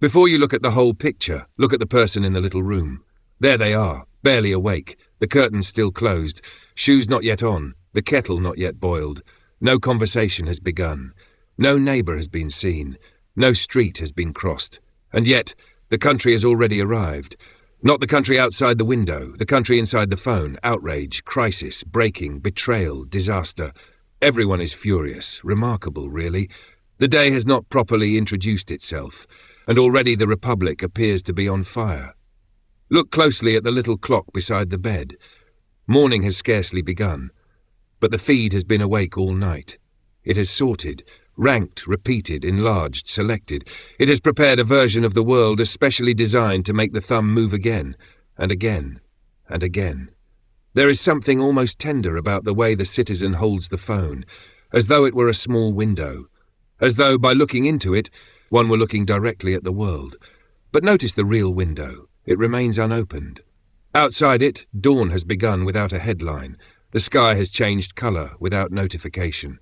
Before you look at the whole picture, look at the person in the little room. There they are, barely awake, the curtains still closed, shoes not yet on, the kettle not yet boiled. No conversation has begun. No neighbour has been seen. No street has been crossed. And yet, the country has already arrived. Not the country outside the window, the country inside the phone. Outrage, crisis, breaking, betrayal, disaster. Everyone is furious. Remarkable, really. The day has not properly introduced itself, and already the Republic appears to be on fire. Look closely at the little clock beside the bed. Morning has scarcely begun, but the feed has been awake all night. It has sorted, ranked, repeated, enlarged, selected. It has prepared a version of the world especially designed to make the thumb move again, and again, and again. There is something almost tender about the way the citizen holds the phone, as though it were a small window, as though by looking into it, one were looking directly at the world. But notice the real window. It remains unopened. Outside it, dawn has begun without a headline. The sky has changed colour without notification.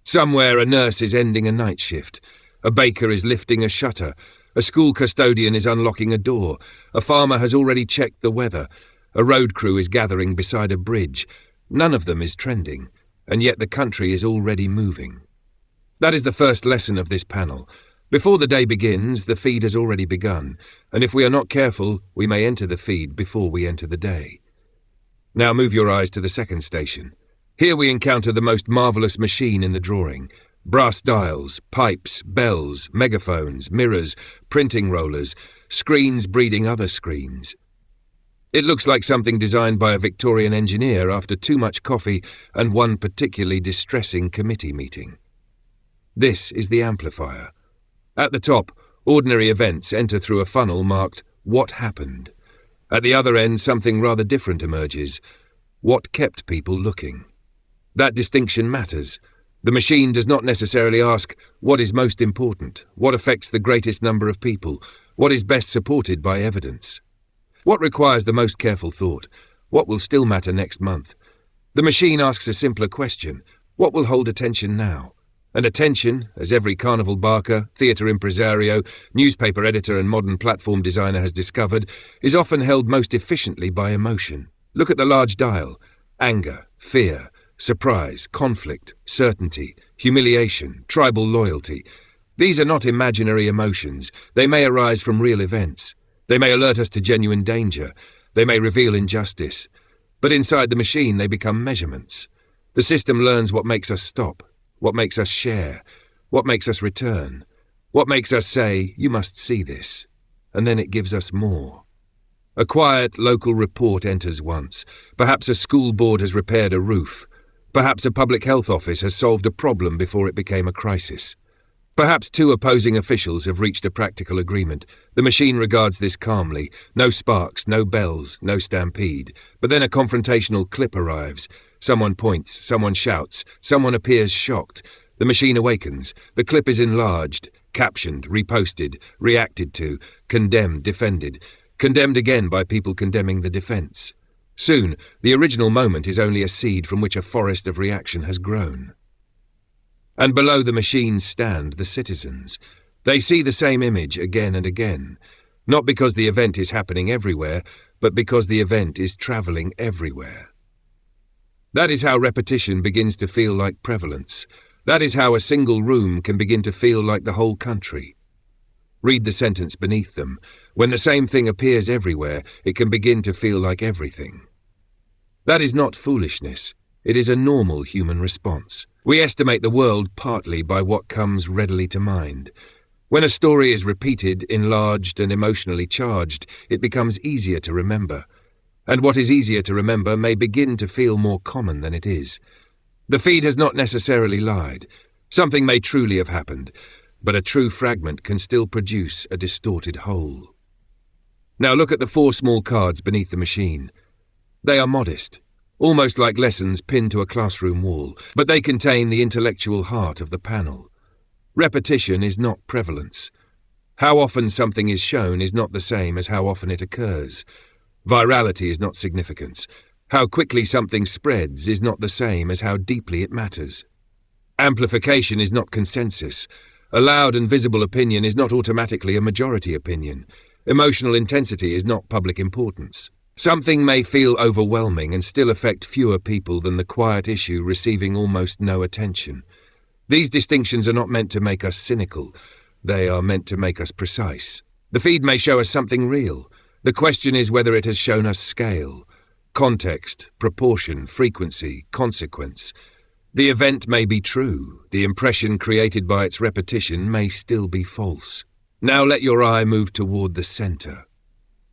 Somewhere a nurse is ending a night shift. A baker is lifting a shutter. A school custodian is unlocking a door. A farmer has already checked the weather. A road crew is gathering beside a bridge. None of them is trending, and yet the country is already moving. That is the first lesson of this panel. Before the day begins, the feed has already begun, and if we are not careful, we may enter the feed before we enter the day. Now move your eyes to the second station. Here we encounter the most marvellous machine in the drawing. Brass dials, pipes, bells, megaphones, mirrors, printing rollers, screens breeding other screens. It looks like something designed by a Victorian engineer after too much coffee and one particularly distressing committee meeting. This is the amplifier. At the top, ordinary events enter through a funnel marked "What happened?" At the other end, something rather different emerges. What kept people looking? That distinction matters. The machine does not necessarily ask what is most important, what affects the greatest number of people, what is best supported by evidence. What requires the most careful thought? What will still matter next month? The machine asks a simpler question. What will hold attention now? And attention, as every carnival barker, theatre impresario, newspaper editor and modern platform designer has discovered, is often held most efficiently by emotion. Look at the large dial. Anger, fear, surprise, conflict, certainty, humiliation, tribal loyalty. These are not imaginary emotions. They may arise from real events. They may alert us to genuine danger. They may reveal injustice. But inside the machine they become measurements. The system learns what makes us stop, what makes us share, what makes us return, what makes us say, "You must see this," and then it gives us more. A quiet local report enters once. Perhaps a school board has repaired a roof. Perhaps a public health office has solved a problem before it became a crisis. Perhaps two opposing officials have reached a practical agreement. The machine regards this calmly. No sparks, no bells, no stampede. But then a confrontational clip arrives. Someone points, someone shouts, someone appears shocked. The machine awakens. The clip is enlarged, captioned, reposted, reacted to, condemned, defended. Condemned again by people condemning the defence. Soon, the original moment is only a seed from which a forest of reaction has grown. And below the machines stand the citizens. They see the same image again and again, not because the event is happening everywhere, but because the event is travelling everywhere. That is how repetition begins to feel like prevalence. That is how a single room can begin to feel like the whole country. Read the sentence beneath them. When the same thing appears everywhere, it can begin to feel like everything. That is not foolishness. It is a normal human response. We estimate the world partly by what comes readily to mind. When a story is repeated, enlarged and emotionally charged, it becomes easier to remember. And what is easier to remember may begin to feel more common than it is. The feed has not necessarily lied. Something may truly have happened, but a true fragment can still produce a distorted whole. Now look at the 4 small cards beneath the machine. They are modest, almost like lessons pinned to a classroom wall, but they contain the intellectual heart of the panel. Repetition is not prevalence. How often something is shown is not the same as how often it occurs. Virality is not significance. How quickly something spreads is not the same as how deeply it matters. Amplification is not consensus. A loud and visible opinion is not automatically a majority opinion. Emotional intensity is not public importance. Something may feel overwhelming and still affect fewer people than the quiet issue receiving almost no attention. These distinctions are not meant to make us cynical. They are meant to make us precise. The feed may show us something real. The question is whether it has shown us scale, context, proportion, frequency, consequence. The event may be true. The impression created by its repetition may still be false. Now let your eye move toward the center.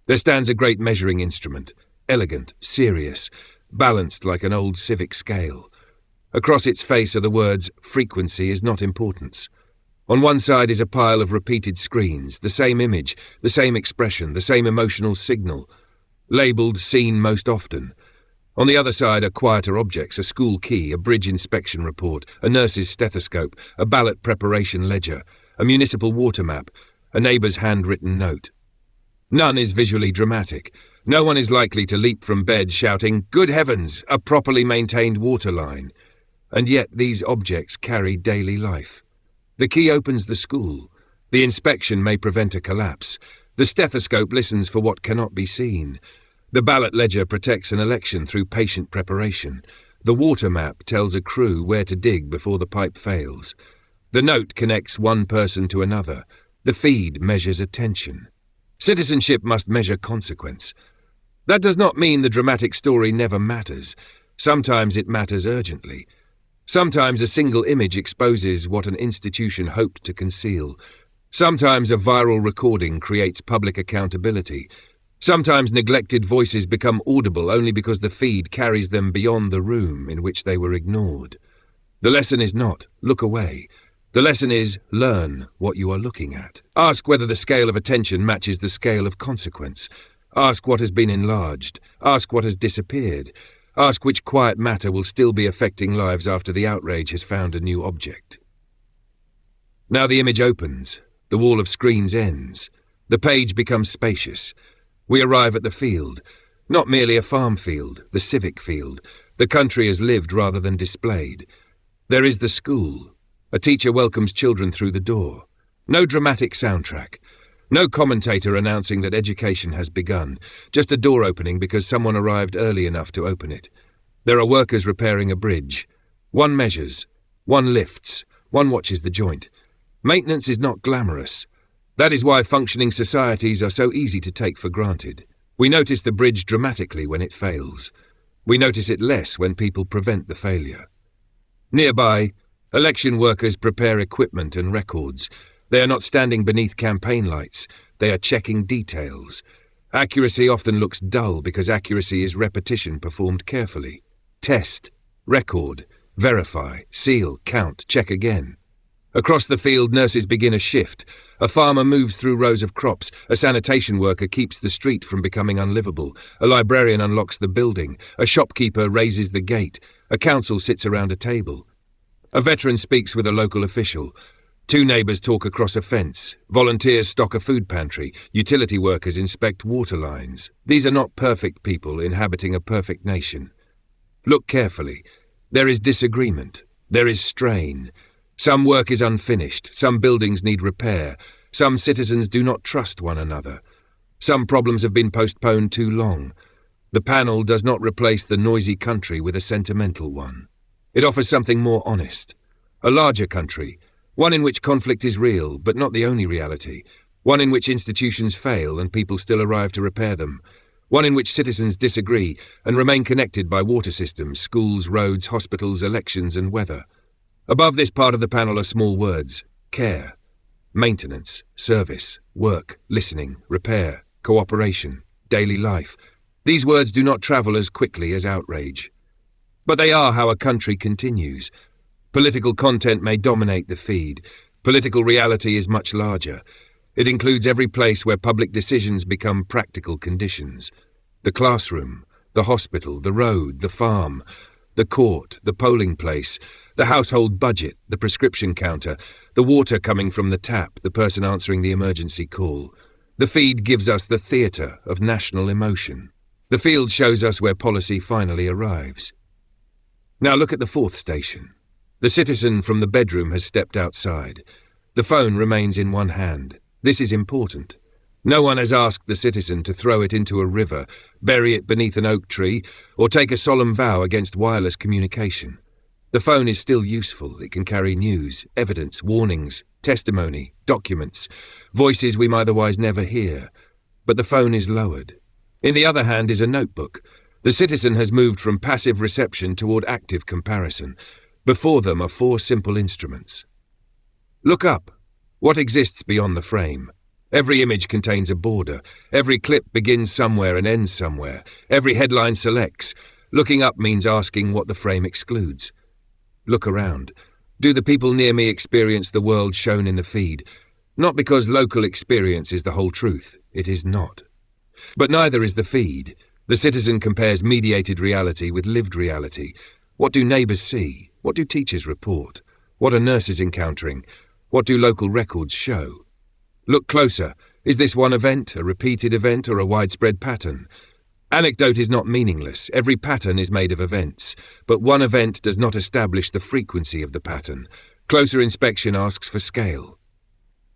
There stands a great measuring instrument, elegant, serious, balanced like an old civic scale. Across its face are the words, "Frequency is not importance." On one side is a pile of repeated screens, the same image, the same expression, the same emotional signal, labelled "Seen most often." On the other side are quieter objects, a school key, a bridge inspection report, a nurse's stethoscope, a ballot preparation ledger, a municipal water map, a neighbour's handwritten note. None is visually dramatic. No one is likely to leap from bed shouting, "Good heavens, a properly maintained water line." And yet these objects carry daily life. The key opens the school. The inspection may prevent a collapse. The stethoscope listens for what cannot be seen. The ballot ledger protects an election through patient preparation. The water map tells a crew where to dig before the pipe fails. The note connects one person to another. The feed measures attention. Citizenship must measure consequence. That does not mean the dramatic story never matters. Sometimes it matters urgently. Sometimes a single image exposes what an institution hoped to conceal. Sometimes a viral recording creates public accountability. Sometimes neglected voices become audible only because the feed carries them beyond the room in which they were ignored. The lesson is not, look away. The lesson is, learn what you are looking at. Ask whether the scale of attention matches the scale of consequence. Ask what has been enlarged. Ask what has disappeared. Ask which quiet matter will still be affecting lives after the outrage has found a new object. Now the image opens. The wall of screens ends. The page becomes spacious. We arrive at the field. Not merely a farm field, the civic field. The country is lived rather than displayed. There is the school. A teacher welcomes children through the door. No dramatic soundtrack. No commentator announcing that education has begun. Just a door opening because someone arrived early enough to open it. There are workers repairing a bridge. One measures. One lifts. One watches the joint. Maintenance is not glamorous. That is why functioning societies are so easy to take for granted. We notice the bridge dramatically when it fails. We notice it less when people prevent the failure. Nearby, election workers prepare equipment and records. They are not standing beneath campaign lights. They are checking details. Accuracy often looks dull because accuracy is repetition performed carefully. Test, record, verify, seal, count, check again. Across the field, nurses begin a shift. A farmer moves through rows of crops. A sanitation worker keeps the street from becoming unlivable. A librarian unlocks the building. A shopkeeper raises the gate. A council sits around a table. A veteran speaks with a local official. Two neighbours talk across a fence. Volunteers stock a food pantry. Utility workers inspect water lines. These are not perfect people inhabiting a perfect nation. Look carefully. There is disagreement. There is strain. Some work is unfinished. Some buildings need repair. Some citizens do not trust one another. Some problems have been postponed too long. The panel does not replace the noisy country with a sentimental one. It offers something more honest. A larger country, one in which conflict is real, but not the only reality. One in which institutions fail and people still arrive to repair them. One in which citizens disagree and remain connected by water systems, schools, roads, hospitals, elections and weather. Above this part of the panel are small words: care, maintenance, service, work, listening, repair, cooperation, daily life. These words do not travel as quickly as outrage. But they are how a country continues. Political content may dominate the feed. Political reality is much larger. It includes every place where public decisions become practical conditions. The classroom, the hospital, the road, the farm, the court, the polling place, the household budget, the prescription counter, the water coming from the tap, the person answering the emergency call. The feed gives us the theatre of national emotion. The field shows us where policy finally arrives. Now look at the fourth station. The citizen from the bedroom has stepped outside. The phone remains in one hand. This is important. No one has asked the citizen to throw it into a river, bury it beneath an oak tree, or take a solemn vow against wireless communication. The phone is still useful. It can carry news, evidence, warnings, testimony, documents, voices we might otherwise never hear. But the phone is lowered. In the other hand is a notebook. The citizen has moved from passive reception toward active comparison. Before them are 4 simple instruments. Look up. What exists beyond the frame? Every image contains a border. Every clip begins somewhere and ends somewhere. Every headline selects. Looking up means asking what the frame excludes. Look around. Do the people near me experience the world shown in the feed? Not because local experience is the whole truth. It is not. But neither is the feed. The citizen compares mediated reality with lived reality. What do neighbours see? What do teachers report? What are nurses encountering? What do local records show? Look closer. Is this one event, a repeated event, or a widespread pattern? Anecdote is not meaningless. Every pattern is made of events, but one event does not establish the frequency of the pattern. Closer inspection asks for scale.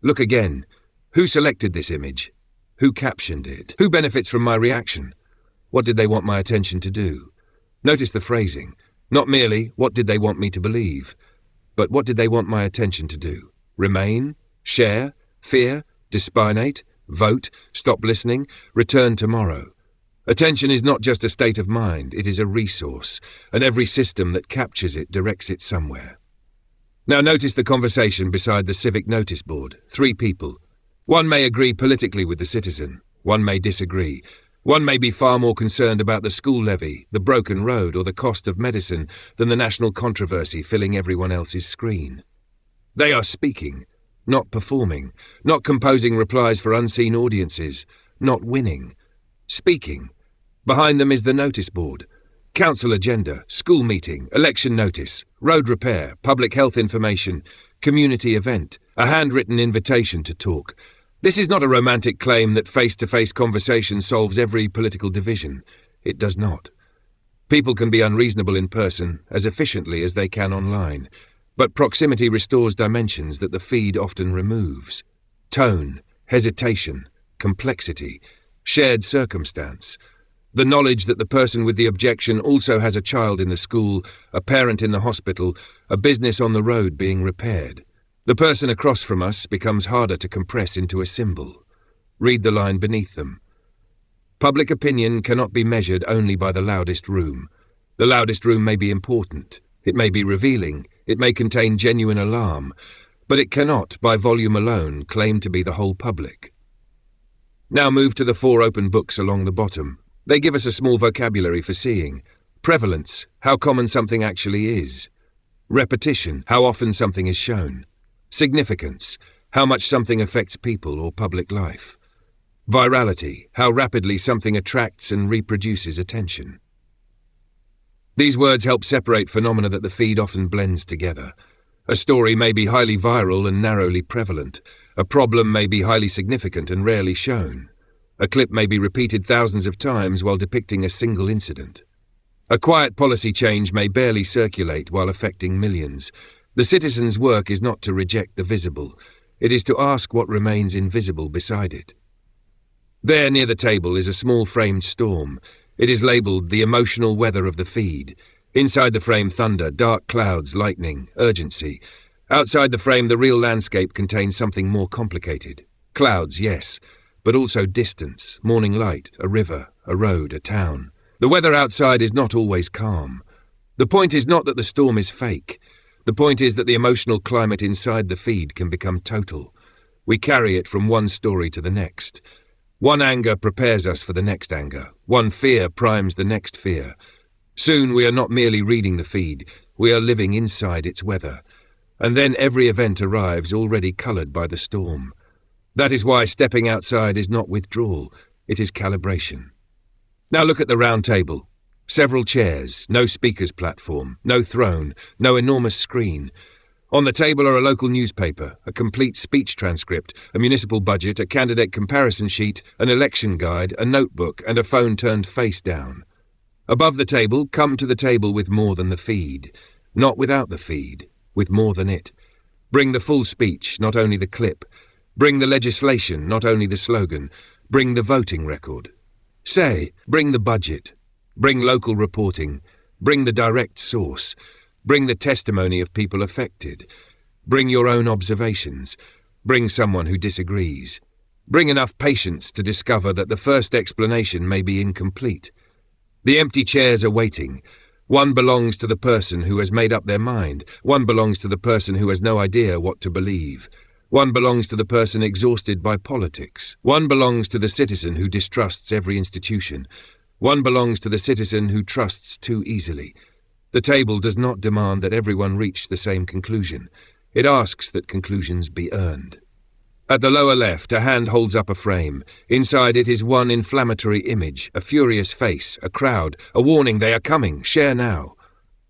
Look again. Who selected this image? Who captioned it? Who benefits from my reaction? What did they want my attention to do? Notice the phrasing. Not merely, what did they want me to believe? But what did they want my attention to do? Remain? Share? Fear? Despinate? Vote? Stop listening? Return tomorrow? Attention is not just a state of mind, it is a resource, and every system that captures it directs it somewhere. Now notice the conversation beside the civic notice board. 3 people. One may agree politically with the citizen. One may disagree. One may be far more concerned about the school levy, the broken road, or the cost of medicine than the national controversy filling everyone else's screen. They are speaking, not performing, not composing replies for unseen audiences, not winning. Speaking. Behind them is the notice board. Council agenda, school meeting, election notice, road repair, public health information, community event, a handwritten invitation to talk. This is not a romantic claim that face-to-face conversation solves every political division. It does not. People can be unreasonable in person as efficiently as they can online, but proximity restores dimensions that the feed often removes. Tone, hesitation, complexity, shared circumstance. The knowledge that the person with the objection also has a child in the school, a parent in the hospital, a business on the road being repaired. The person across from us becomes harder to compress into a symbol. Read the line beneath them. Public opinion cannot be measured only by the loudest room. The loudest room may be important, it may be revealing, it may contain genuine alarm, but it cannot, by volume alone, claim to be the whole public. Now move to the 4 open books along the bottom. They give us a small vocabulary for seeing. Prevalence, how common something actually is. Repetition, how often something is shown. Significance, how much something affects people or public life. Virality, how rapidly something attracts and reproduces attention. These words help separate phenomena that the feed often blends together. A story may be highly viral and narrowly prevalent. A problem may be highly significant and rarely shown. A clip may be repeated thousands of times while depicting a single incident. A quiet policy change may barely circulate while affecting millions. The citizen's work is not to reject the visible. It is to ask what remains invisible beside it. There near the table is a small framed storm. It is labelled the emotional weather of the feed. Inside the frame, thunder, dark clouds, lightning, urgency. Outside the frame, the real landscape contains something more complicated. Clouds, yes, but also distance, morning light, a river, a road, a town. The weather outside is not always calm. The point is not that the storm is fake. The point is that the emotional climate inside the feed can become total. We carry it from one story to the next. One anger prepares us for the next anger. One fear primes the next fear. Soon we are not merely reading the feed, we are living inside its weather. And then every event arrives already coloured by the storm. That is why stepping outside is not withdrawal, it is calibration. Now look at the round table. Several chairs, no speaker's platform, no throne, no enormous screen. On the table are a local newspaper, a complete speech transcript, a municipal budget, a candidate comparison sheet, an election guide, a notebook, and a phone turned face down. Above the table, come to the table with more than the feed. Not without the feed, with more than it. Bring the full speech, not only the clip. Bring the legislation, not only the slogan. Bring the voting record. Say, bring the budget. Bring local reporting. Bring the direct source. Bring the testimony of people affected. Bring your own observations. Bring someone who disagrees. Bring enough patience to discover that the first explanation may be incomplete. The empty chairs are waiting. One belongs to the person who has made up their mind. One belongs to the person who has no idea what to believe. One belongs to the person exhausted by politics. One belongs to the citizen who distrusts every institution. One belongs to the citizen who trusts too easily. The table does not demand that everyone reach the same conclusion. It asks that conclusions be earned. At the lower left, a hand holds up a frame. Inside it is one inflammatory image, a furious face, a crowd, a warning they are coming, share now.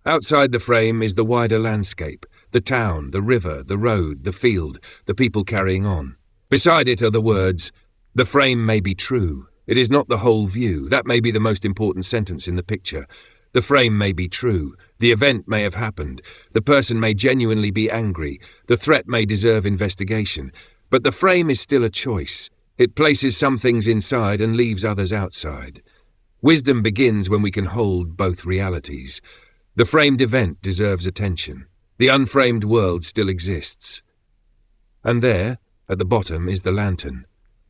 Outside the frame is the wider landscape, the town, the river, the road, the field, the people carrying on. Beside it are the words, "The frame may be true. It is not the whole view." That may be the most important sentence in the picture. The frame may be true. The event may have happened. The person may genuinely be angry. The threat may deserve investigation. But the frame is still a choice. It places some things inside and leaves others outside. Wisdom begins when we can hold both realities. The framed event deserves attention. The unframed world still exists. And there, at the bottom, is the lantern.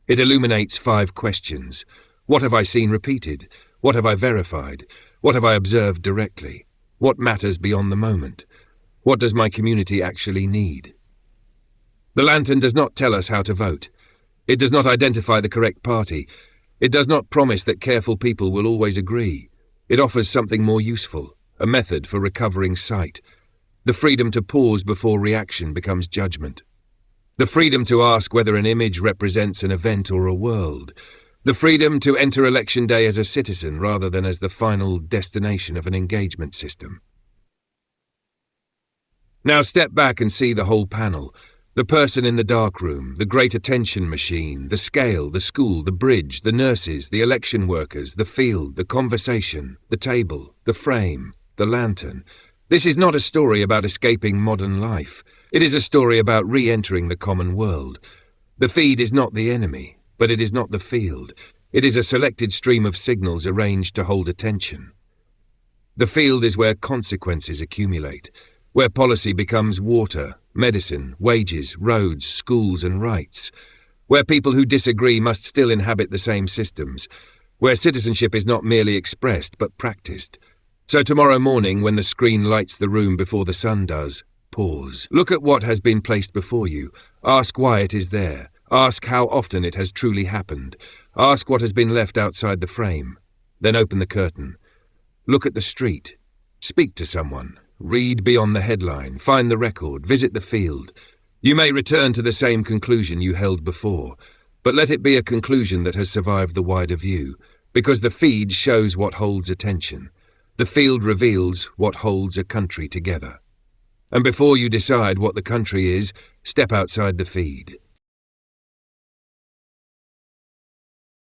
It illuminates 5 questions. What have I seen repeated? What have I verified? What have I observed directly? What matters beyond the moment? What does my community actually need? The lantern does not tell us how to vote. It does not identify the correct party. It does not promise that careful people will always agree. It offers something more useful, a method for recovering sight. The freedom to pause before reaction becomes judgment. The freedom to ask whether an image represents an event or a world. The freedom to enter Election Day as a citizen rather than as the final destination of an engagement system. Now step back and see the whole panel. The person in the dark room, the great attention machine, the scale, the school, the bridge, the nurses, the election workers, the field, the conversation, the table, the frame, the lantern. This is not a story about escaping modern life. It is a story about re-entering the common world. The feed is not the enemy, but it is not the field. It is a selected stream of signals arranged to hold attention. The field is where consequences accumulate, where policy becomes water, medicine, wages, roads, schools and rights, where people who disagree must still inhabit the same systems, where citizenship is not merely expressed but practiced. So tomorrow morning, when the screen lights the room before the sun does, pause. Look at what has been placed before you. Ask why it is there. Ask how often it has truly happened. Ask what has been left outside the frame. Then open the curtain. Look at the street. Speak to someone. Read beyond the headline, find the record, visit the field. You may return to the same conclusion you held before, but let it be a conclusion that has survived the wider view, because the feed shows what holds attention. The field reveals what holds a country together. And before you decide what the country is, step outside the feed.